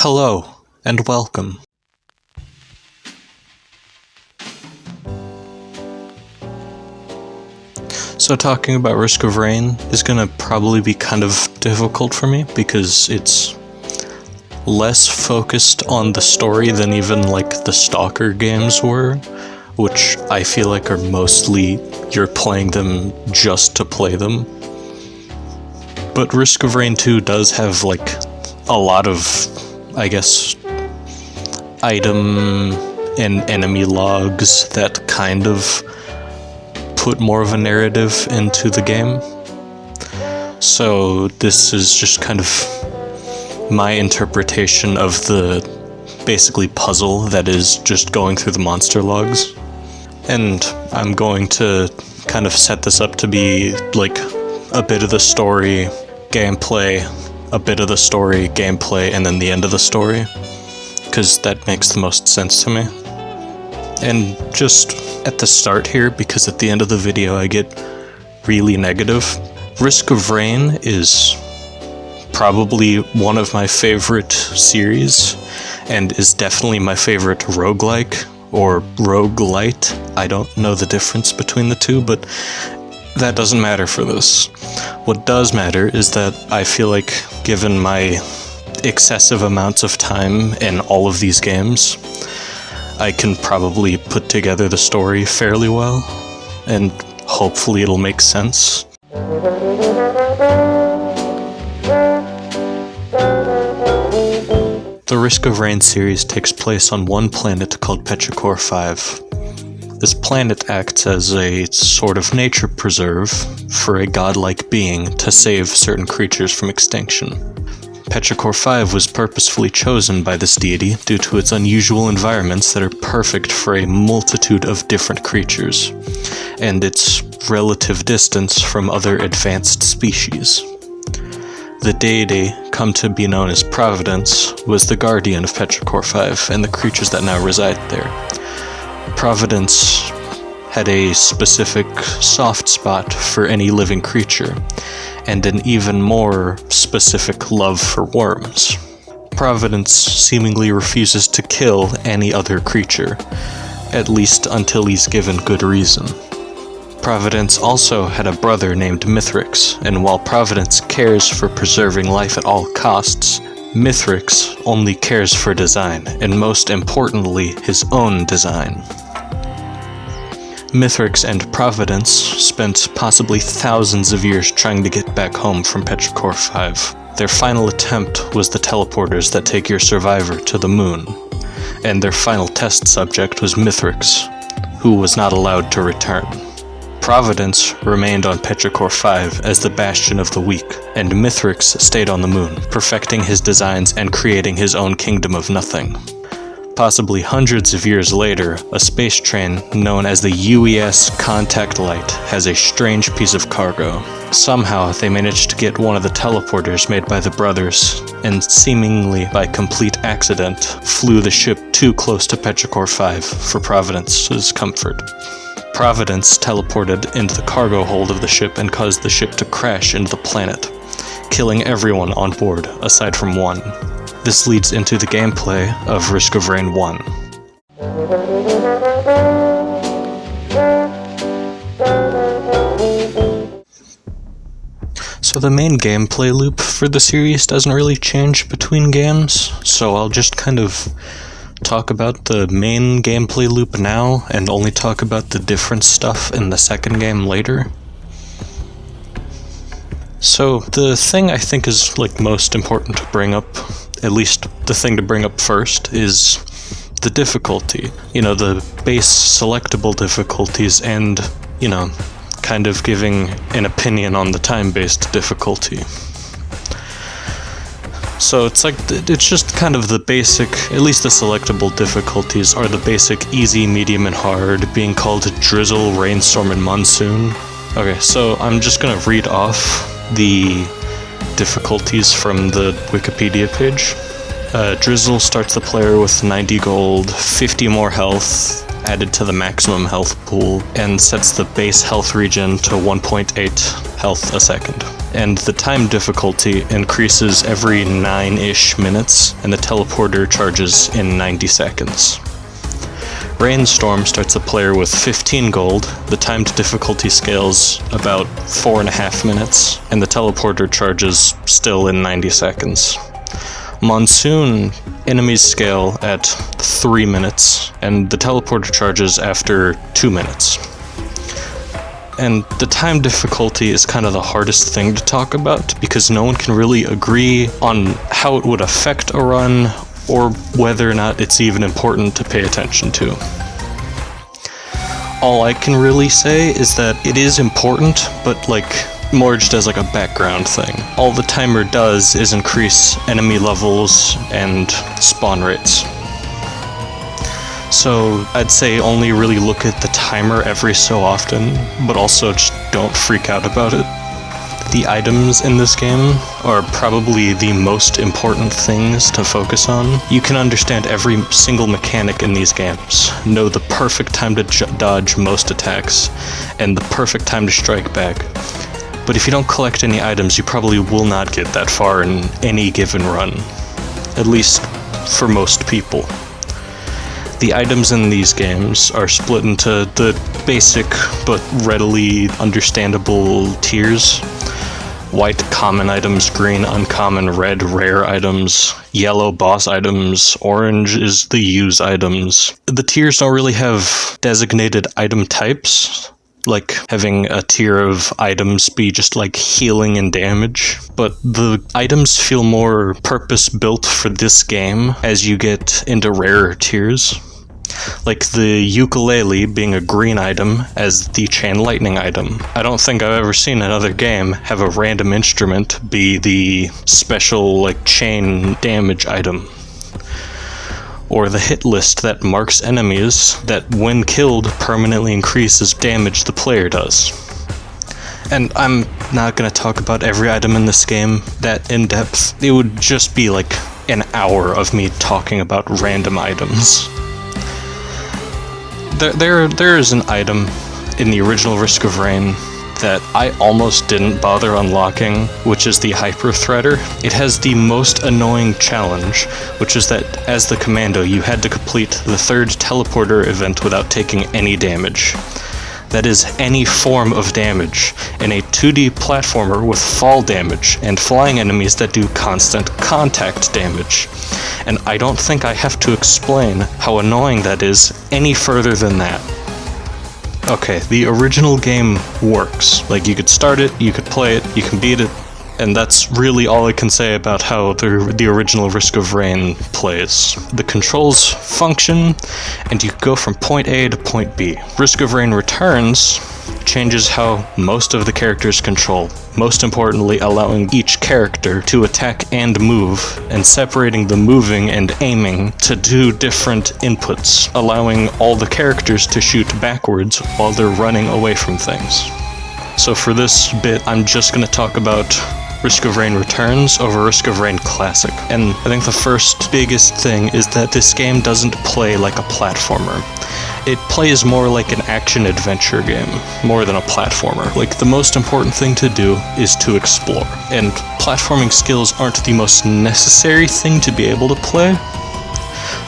Hello, and welcome. So talking about Risk of Rain is gonna probably be kind of difficult for me because it's less focused on the story than even like the Stalker games were, which I feel like are mostly you're playing them just to play them. But Risk of Rain 2 does have like a lot of, I guess, item and enemy logs that kind of put more of a narrative into the game. So this is just kind of my interpretation of the basically puzzle that is just going through the monster logs. And I'm going to kind of set this up to be like a bit of the story, gameplay, a bit of the story, gameplay, and then the end of the story, because that makes the most sense to me. And just at the start here, because at the end of the video I get really negative, Risk of Rain is probably one of my favorite series, and is definitely my favorite roguelike, or roguelite. I don't know the difference between the two, but that doesn't matter for this. What does matter is that I feel like, given my excessive amounts of time in all of these games, I can probably put together the story fairly well, and hopefully it'll make sense. The Risk of Rain series takes place on one planet called Petrichor 5. This planet acts as a sort of nature preserve for a godlike being to save certain creatures from extinction. Petrichor 5 was purposefully chosen by this deity due to its unusual environments that are perfect for a multitude of different creatures, and its relative distance from other advanced species. The deity, come to be known as Providence, was the guardian of Petrichor 5 and the creatures that now reside there. Providence had a specific soft spot for any living creature, and an even more specific love for worms. Providence seemingly refuses to kill any other creature, at least until he's given good reason. Providence also had a brother named Mithrix, and while Providence cares for preserving life at all costs, Mithrix only cares for design, and most importantly, his own design. Mithrix and Providence spent possibly thousands of years trying to get back home from Petrichor 5. Their final attempt was the teleporters that take your survivor to the moon, and their final test subject was Mithrix, who was not allowed to return. Providence remained on Petrichor 5 as the bastion of the weak, and Mithrix stayed on the moon, perfecting his designs and creating his own kingdom of nothing. Possibly hundreds of years later, a space train known as the UES Contact Light has a strange piece of cargo. Somehow, they managed to get one of the teleporters made by the brothers, and seemingly by complete accident, flew the ship too close to Petrichor 5 for Providence's comfort. Providence teleported into the cargo hold of the ship and caused the ship to crash into the planet, killing everyone on board aside from one. This leads into the gameplay of Risk of Rain 1. So the main gameplay loop for the series doesn't really change between games, so I'll just kind of talk about the main gameplay loop now, and only talk about the different stuff in the second game later. So the thing I think is like most important to bring up, at least the thing to bring up first, is the difficulty. You know, the base selectable difficulties, and, you know, kind of giving an opinion on the time-based difficulty. So it's like, it's just kind of the basic, at least the selectable difficulties are the basic easy, medium, and hard, being called drizzle, rainstorm, and monsoon. Okay, so I'm just gonna read off the difficulties from the Wikipedia page. Drizzle starts the player with 90 gold, 50 more health added to the maximum health pool, and sets the base health regen to 1.8 health a second. and the time difficulty increases every 9-ish minutes, and the teleporter charges in 90 seconds. Rainstorm starts a player with 15 gold, the timed difficulty scales about 4.5 minutes, and the teleporter charges still in 90 seconds. Monsoon enemies scale at 3 minutes, and the teleporter charges after 2 minutes. And the time difficulty is kind of the hardest thing to talk about, because no one can really agree on how it would affect a run, or whether or not it's even important to pay attention to. All I can really say is that it is important, but more just as a background thing. All the timer does is increase enemy levels and spawn rates. So I'd say only really look at the timer every so often, but also just don't freak out about it. The items in this game are probably the most important things to focus on. You can understand every single mechanic in these games, know the perfect time to dodge most attacks, and the perfect time to strike back. But if you don't collect any items, you probably will not get that far in any given run. At least for most people. The items in these games are split into the basic but readily understandable tiers. White common items, green uncommon, red rare items, yellow boss items, orange is the use items. The tiers don't really have designated item types, like having a tier of items be just healing and damage, but the items feel more purpose-built for this game as you get into rarer tiers. Like the ukulele being a green item as the chain lightning item. I don't think I've ever seen another game have a random instrument be the special chain damage item. Or the hit list that marks enemies that when killed permanently increases damage the player does. And I'm not going to talk about every item in this game that in depth. It would just be an hour of me talking about random items. There is an item in the original Risk of Rain that I almost didn't bother unlocking, which is the Hyper Threader. It has the most annoying challenge, which is that as the commando you had to complete the third teleporter event without taking any damage. That is any form of damage in a 2D platformer with fall damage and flying enemies that do constant contact damage. And I don't think I have to explain how annoying that is any further than that. Okay, the original game works. You could start it, you could play it, you can beat it, and that's really all I can say about how the original Risk of Rain plays. The controls function, and you go from point A to point B. Risk of Rain Returns changes how most of the characters control, most importantly allowing each character to attack and move, and separating the moving and aiming to do different inputs, allowing all the characters to shoot backwards while they're running away from things. So for this bit, I'm just going to talk about Risk of Rain Returns over Risk of Rain Classic. And I think the first biggest thing is that this game doesn't play like a platformer. It plays more like an action-adventure game, more than a platformer. The most important thing to do is to explore. And platforming skills aren't the most necessary thing to be able to play.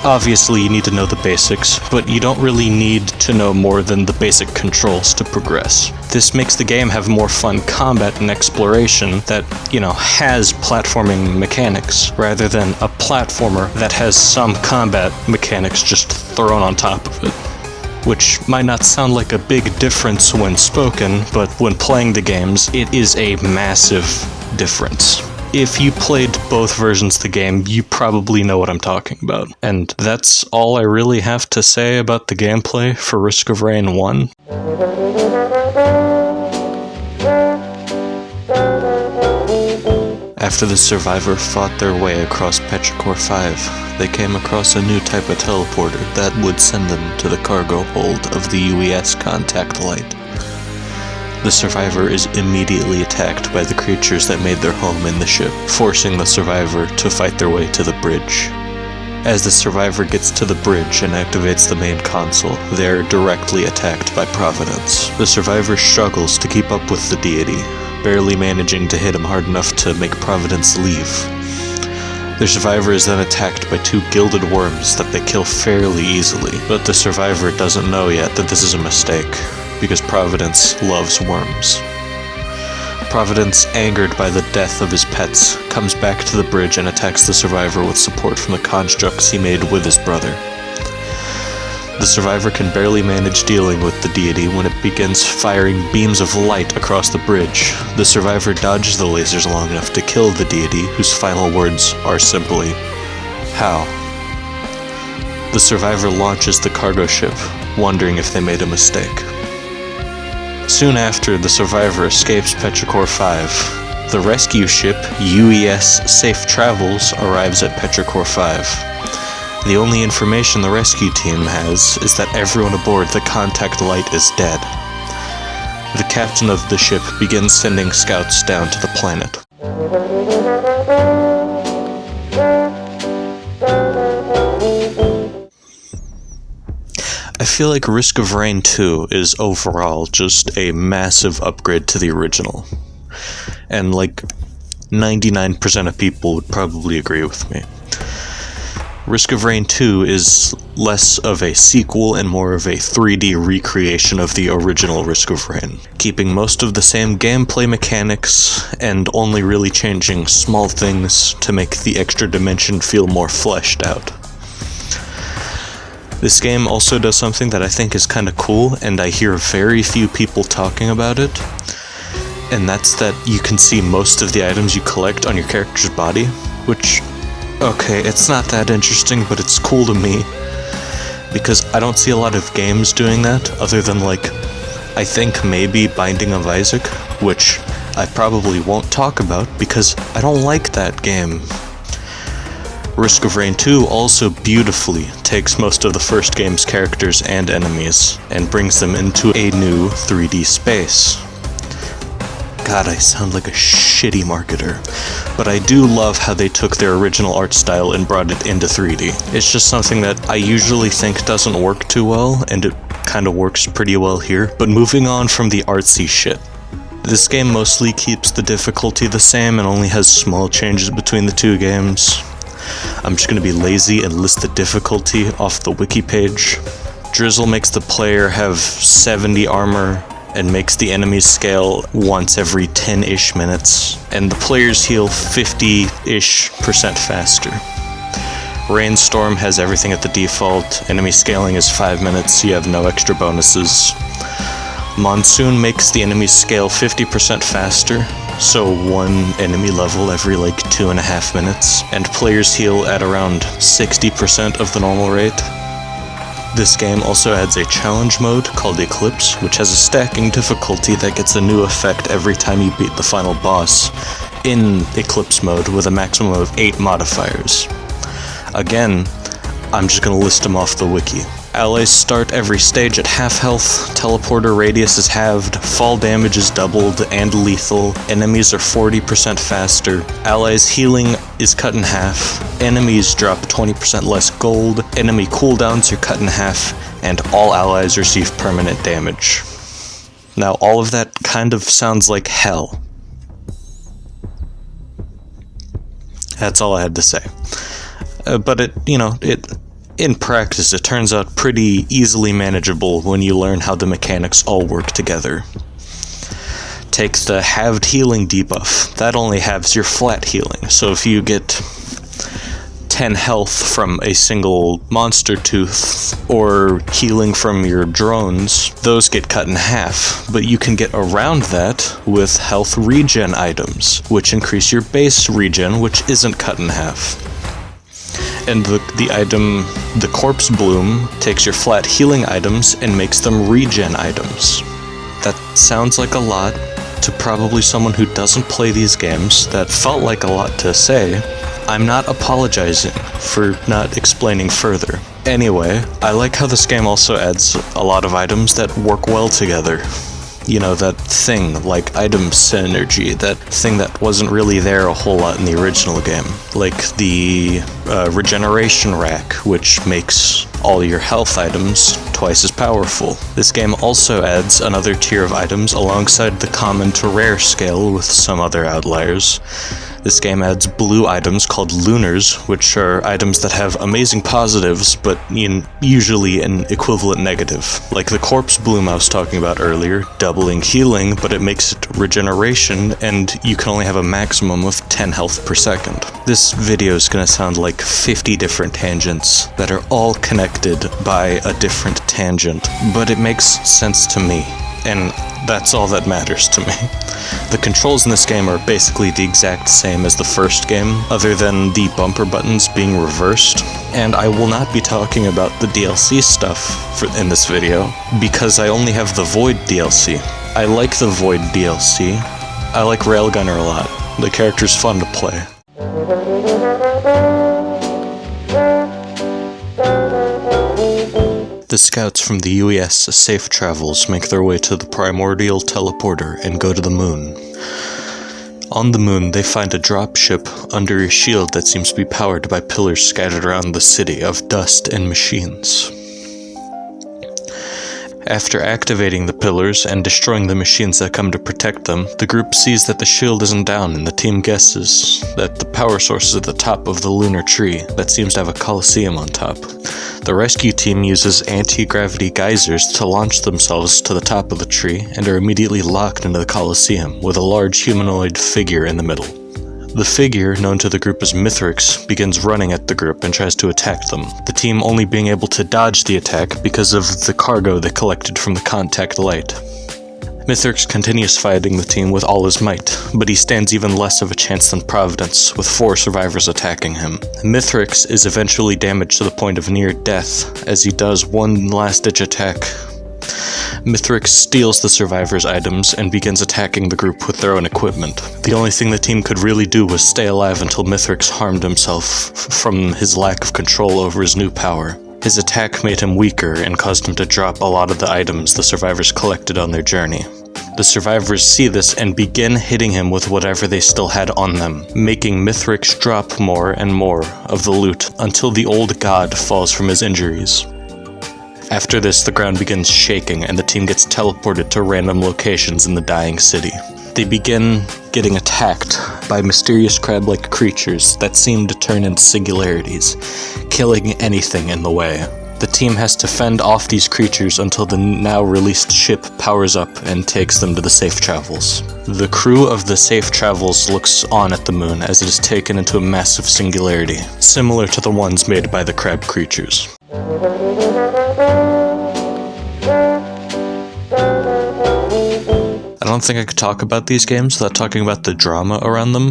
Obviously, you need to know the basics, but you don't really need to know more than the basic controls to progress. This makes the game have more fun combat and exploration that, has platforming mechanics, rather than a platformer that has some combat mechanics just thrown on top of it. Which might not sound like a big difference when spoken, but when playing the games, it is a massive difference. If you played both versions of the game, you probably know what I'm talking about. And that's all I really have to say about the gameplay for Risk of Rain 1. After the Survivor fought their way across Petrichor 5, they came across a new type of teleporter that would send them to the cargo hold of the UES Contact Light. The Survivor is immediately attacked by the creatures that made their home in the ship, forcing the Survivor to fight their way to the bridge. As the Survivor gets to the bridge and activates the main console, they are directly attacked by Providence. The Survivor struggles to keep up with the deity, barely managing to hit him hard enough to make Providence leave. The survivor is then attacked by 2 gilded worms that they kill fairly easily, but the survivor doesn't know yet that this is a mistake, because Providence loves worms. Providence, angered by the death of his pets, comes back to the bridge and attacks the survivor with support from the constructs he made with his brother. The survivor can barely manage dealing with the deity when it begins firing beams of light across the bridge. The survivor dodges the lasers long enough to kill the deity, whose final words are simply, "How?" The survivor launches the cargo ship, wondering if they made a mistake. Soon after, the survivor escapes Petrichor 5. The rescue ship, UES Safe Travels, arrives at Petrichor 5. The only information the rescue team has is that everyone aboard the contact light is dead. The captain of the ship begins sending scouts down to the planet. I feel like Risk of Rain 2 is overall just a massive upgrade to the original. And like 99% of people would probably agree with me. Risk of Rain 2 is less of a sequel and more of a 3D recreation of the original Risk of Rain, keeping most of the same gameplay mechanics and only really changing small things to make the extra dimension feel more fleshed out. This game also does something that I think is kinda cool, and I hear very few people talking about it, and that's that you can see most of the items you collect on your character's body, which, okay, it's not that interesting, but it's cool to me, because I don't see a lot of games doing that, other than like, I think maybe Binding of Isaac, which I probably won't talk about, because I don't like that game. Risk of Rain 2 also beautifully takes most of the first game's characters and enemies, and brings them into a new 3D space. God, I sound like a shitty marketer, but I do love how they took their original art style and brought it into 3D. It's just something that I usually think doesn't work too well, and it kinda works pretty well here. But moving on from the artsy shit, this game mostly keeps the difficulty the same and only has small changes between the two games. I'm just gonna be lazy and list the difficulty off the wiki page. Drizzle makes the player have 70 armor and makes the enemies scale once every 10-ish minutes, and the players heal 50-ish% faster. Rainstorm has everything at the default, enemy scaling is 5 minutes, you have no extra bonuses. Monsoon makes the enemies scale 50% faster, so one enemy level every like 2.5 minutes, and players heal at around 60% of the normal rate. This game also adds a challenge mode called Eclipse, which has a stacking difficulty that gets a new effect every time you beat the final boss in Eclipse mode with a maximum of 8 modifiers. Again, I'm just gonna list them off the wiki. Allies start every stage at half health, teleporter radius is halved, fall damage is doubled and lethal, enemies are 40% faster, allies healing is cut in half, enemies drop 20% less gold, enemy cooldowns are cut in half, and all allies receive permanent damage. Now all of that kind of sounds like hell. That's all I had to say. But in practice, it turns out pretty easily manageable when you learn how the mechanics all work together. Take the halved healing debuff. That only halves your flat healing, so if you get 10 health from a single monster tooth, or healing from your drones, those get cut in half, but you can get around that with health regen items, which increase your base regen, which isn't cut in half. And the item, the Corpse Bloom, takes your flat healing items and makes them regen items. That sounds like a lot to probably someone who doesn't play these games. That felt like a lot to say. I'm not apologizing for not explaining further. Anyway, I like how this game also adds a lot of items that work well together. that thing, like item synergy, that thing that wasn't really there a whole lot in the original game. Like the regeneration rack, which makes all your health items twice as powerful. This game also adds another tier of items alongside the common to rare scale with some other outliers. This game adds blue items called Lunars, which are items that have amazing positives, but usually an equivalent negative. Like the corpse bloom I was talking about earlier, doubling healing, but it makes it regeneration, and you can only have a maximum of 10 health per second. This video is going to sound like 50 different tangents that are all connected by a different tangent, but it makes sense to me, and that's all that matters to me. The controls in this game are basically the exact same as the first game, other than the bumper buttons being reversed, and I will not be talking about the DLC stuff in this video, because I only have the Void DLC. I like the Void DLC. I like Railgunner a lot. The character's fun to play. The scouts from the UES Safe Travels make their way to the Primordial Teleporter and go to the moon. On the moon, they find a dropship under a shield that seems to be powered by pillars scattered around the city of dust and machines. After activating the pillars and destroying the machines that come to protect them, the group sees that the shield isn't down, and the team guesses that the power source is at the top of the lunar tree that seems to have a coliseum on top. The rescue team uses anti-gravity geysers to launch themselves to the top of the tree and are immediately locked into the coliseum with a large humanoid figure in the middle. The figure, known to the group as Mithrix, begins running at the group and tries to attack them, the team only being able to dodge the attack because of the cargo they collected from the contact light. Mithrix continues fighting the team with all his might, but he stands even less of a chance than Providence, with 4 survivors attacking him. Mithrix is eventually damaged to the point of near death, as he does one last-ditch attack. Mithrix steals the survivors' items and begins attacking the group with their own equipment. The only thing the team could really do was stay alive until Mithrix harmed himself from his lack of control over his new power. His attack made him weaker and caused him to drop a lot of the items the survivors collected on their journey. The survivors see this and begin hitting him with whatever they still had on them, making Mithrix drop more and more of the loot until the old god falls from his injuries. After this, the ground begins shaking and the team gets teleported to random locations in the dying city. They begin getting attacked by mysterious crab-like creatures that seem to turn into singularities, killing anything in the way. The team has to fend off these creatures until the now released ship powers up and takes them to the Safe Travels. The crew of the Safe Travels looks on at the moon as it is taken into a massive singularity, similar to the ones made by the crab creatures. I don't think I could talk about these games without talking about the drama around them,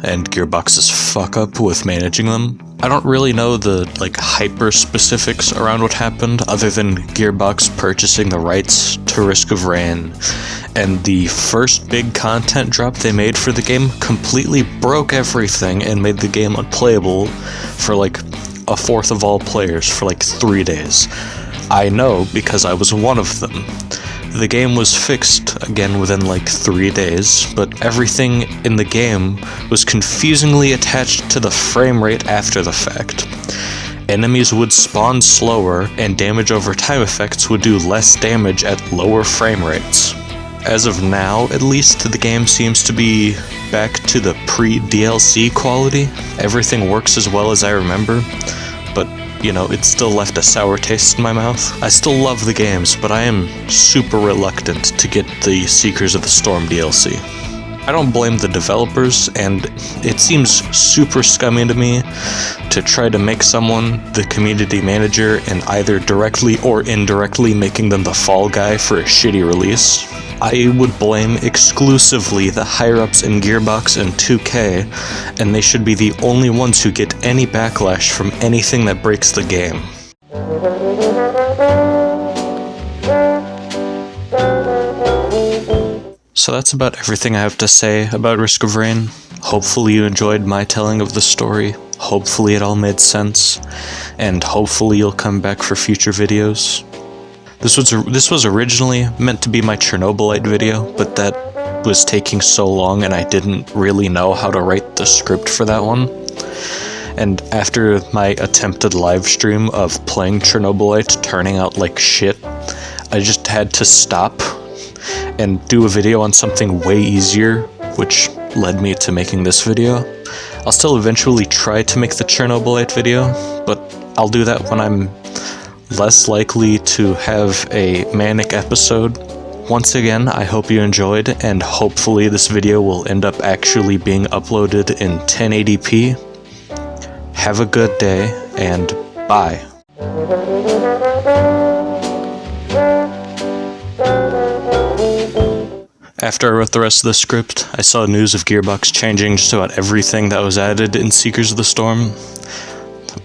and Gearbox's fuck-up with managing them. I don't really know the, hyper-specifics around what happened, other than Gearbox purchasing the rights to Risk of Rain, and the first big content drop they made for the game completely broke everything and made the game unplayable for, a fourth of all players for, 3 days. I know, because I was one of them. The game was fixed again within 3 days, but everything in the game was confusingly attached to the frame rate after the fact. Enemies would spawn slower, and damage over time effects would do less damage at lower frame rates. As of now, at least, the game seems to be back to the pre-DLC quality. Everything works as well as I remember, but it still left a sour taste in my mouth. I still love the games, but I am super reluctant to get the Seekers of the Storm DLC. I don't blame the developers, and it seems super scummy to me to try to make someone the community manager and either directly or indirectly making them the fall guy for a shitty release. I would blame exclusively the higher-ups in Gearbox and 2K, and they should be the only ones who get any backlash from anything that breaks the game. So that's about everything I have to say about Risk of Rain. Hopefully you enjoyed my telling of the story, hopefully it all made sense, and hopefully you'll come back for future videos. This was originally meant to be my Chernobylite video, but that was taking so long and I didn't really know how to write the script for that one. And after my attempted live stream of playing Chernobylite turning out like shit, I just had to stop and do a video on something way easier, which led me to making this video. I'll still eventually try to make the Chernobylite video, but I'll do that when I'm less likely to have a manic episode. Once again, I hope you enjoyed, and hopefully this video will end up actually being uploaded in 1080p. Have a good day, and bye. After I wrote the rest of the script, I saw news of Gearbox changing just about everything that was added in Seekers of the Storm.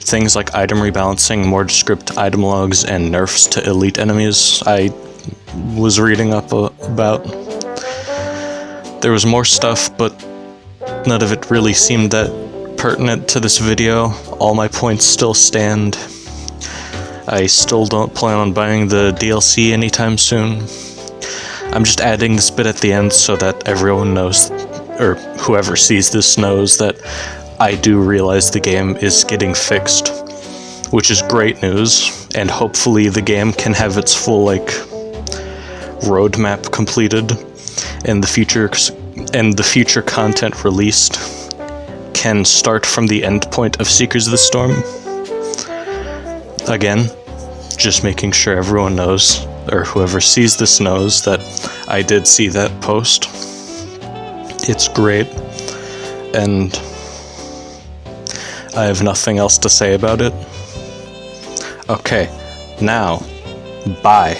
Things like item rebalancing, more script item logs, and nerfs to elite enemies I was reading up about. There was more stuff, but none of it really seemed that pertinent to this video. All my points still stand. I still don't plan on buying the DLC anytime soon. I'm just adding this bit at the end so that everyone knows, or whoever sees this knows, that I do realize the game is getting fixed, which is great news, and hopefully the game can have its full, roadmap completed, and the future content released can start from the endpoint of Seekers of the Storm. Again, just making sure everyone knows, or whoever sees this knows, that I did see that post. It's great, and I have nothing else to say about it. Okay, now, bye.